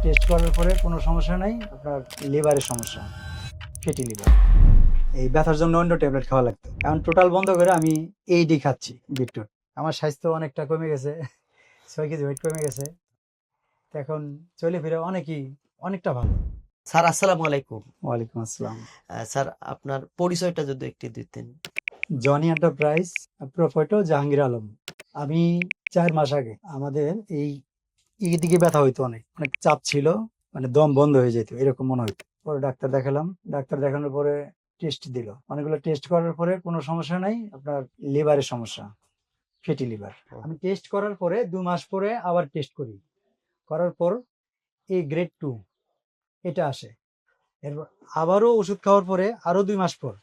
Test করার পরে কোনো সমস্যা নাই, আপনার লিভারের সমস্যা, ফ্যাটি লিভার। এই ব্যথার জন্য অন্য ট্যাবলেট খাওয়া লাগতো, এখন টোটাল বন্ধ করে আমি এইডি খাচ্ছি, বিটরুট। আমার স্বাস্থ্য অনেকটা কমে গেছে, 6 কেজি ওয়েট কমে গেছে, তো এখন চলে ফিরে অনেকটা ভালো। স্যার আসসালামু আলাইকুম। ওয়ালাইকুম আসসালাম। স্যার আপনার পরিচয়টা যদি একটু দিতেন। Johnny enterprise, proprietor Jahangir Alam. আমি 4 মাস আগে আমাদের এই দিকে ব্যথা হইতো, অনেক অনেক চাপ ছিল, মানে দম বন্ধ হয়ে যেত এরকম মনে হইতো। পরে ডাক্তার দেখালাম, ডাক্তার দেখানোর পরে টেস্ট দিল, অনেকগুলো টেস্ট করার পরে কোনো সমস্যা নাই, আপনার লিভারের সমস্যা, ফ্যাটি লিভার। আমি টেস্ট করার পরে 2 মাস পরে আবার টেস্ট করি, করার পর এই গ্রেড 2 এটা আসে। এরপর আবারও ওষুধ খাওয়ার পরে আরো 2 মাস পর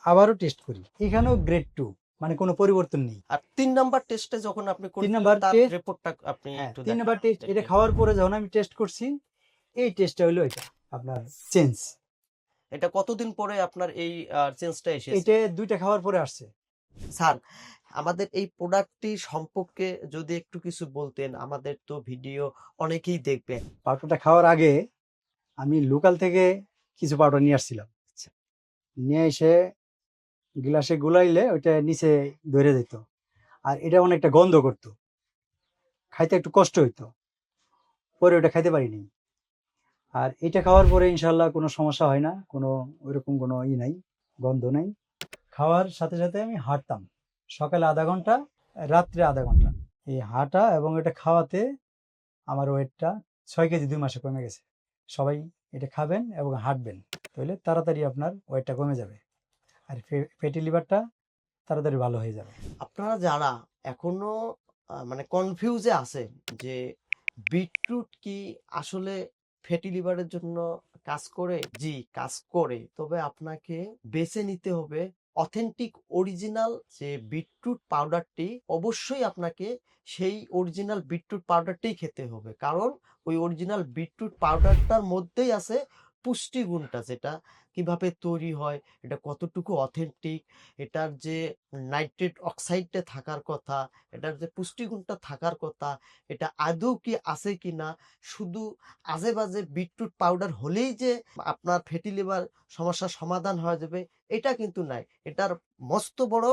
আবারও টেস্ট করি, এখানেও গ্রেড 2, মানে কোনো পরিবর্তন নেই। আর 3 নাম্বার টেস্টে যখন আপনি 3 নাম্বার তার টেস্ট, রিপোর্টটা আপনি হ্যাঁ একটু 3 নাম্বার টেস্ট, এটা খাওয়ার পরে যখন আমি টেস্ট করছি, এই টেস্টটা হলো এটা আপনার চেঞ্জ। এটা কতদিন পরে আপনার এই চেঞ্জটা এসেছে? এটা 2টা খাওয়ার পরে আসছে। স্যার আমাদের এই প্রোডাক্টটি সম্পর্কে যদি একটু কিছু বলতেন, আমাদের তো ভিডিও অনেকেই দেখবে। পাউডারটা খাওয়ার আগে আমি লোকাল থেকে কিছু পাউডার নিয়ে আসছিলাম, নিয়ে এসে গ্লাসে গুলাইলে ওইটা নিচে ধরে যেত, আর এটা অনেকটা গন্ধ করতো, খাইতে একটু কষ্ট হইতো, পরে ওটা খাইতে পারিনি। আর এটা খাওয়ার পরে ইনশাল্লাহ কোনো সমস্যা হয় না, কোনো ওইরকম কোনো নাই, গন্ধ নাই। খাওয়ার সাথে সাথে আমি হাঁটতাম, সকালে আধা ঘন্টা, রাত্রে আধা ঘন্টা। এই হাঁটা এবং এটা খাওয়াতে আমার ওয়েটটা 6 কেজি 2 মাসে কমে গেছে। সবাই এটা খাবেন এবং হাঁটবেন, তাহলে তাড়াতাড়ি আপনার ওয়েটটা কমে যাবে, আর ফ্যাটি লিভারটা তাড়াতাড়ি ভালো হয়ে যাবে। আপনারা যারা এখনো মানে কনফিউজে আছেন যে বিটরুট কি আসলে ফ্যাটি লিভারের জন্য কাজ করে, জি কাজ করে, তবে আপনাকে বেছে নিতে হবে অথেন্টিক অরিজিনাল যে বিটরুট পাউডারটি। অবশ্যই আপনাকে সেই অরিজিনাল বিটরুট পাউডারটাই খেতে হবে, কারণ ওই অরিজিনাল বিটরুট পাউডারটার মধ্যেই আছে পুষ্টিগুণটা, যেটা কিভাবে তৈরি হয়, এটা কতটুকু অথেন্টিক, এটার যে নাইট্রেট অক্সাইডটা থাকার কথা, এটার যে পুষ্টিগুণটা থাকার কথা, এটা আদৌ কি আছে কিনা। শুধু আজে বাজে বিটরুট পাউডার হলেই যে আপনার ফ্যাটি লিভার সমস্যার সমাধান হয়ে যাবে, এটা কিন্তু নাই। এটার মস্ত বড়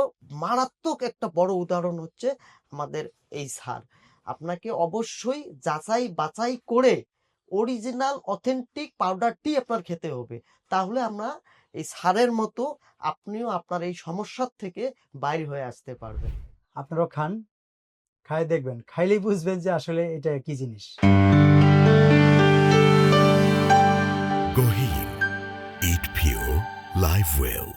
মারাত্মক একটা বড় উদাহরণ হচ্ছে আমাদের এই সার। আপনাকে অবশ্যই যাচাই বাছাই করে অরিজিনাল অথেন্টিক পাউডারটি আপনার খেতে হবে, তাহলে আমরা এই সারের মতো আপনিও আপনার এই সমস্যার থেকে বাইরে হয়ে আসতে পারবেন। আপনারাও খান, খাই দেখবেন, খাইলেই বুঝবেন যে আসলে এটা কি জিনিস। Goheen. Eat pure, live well.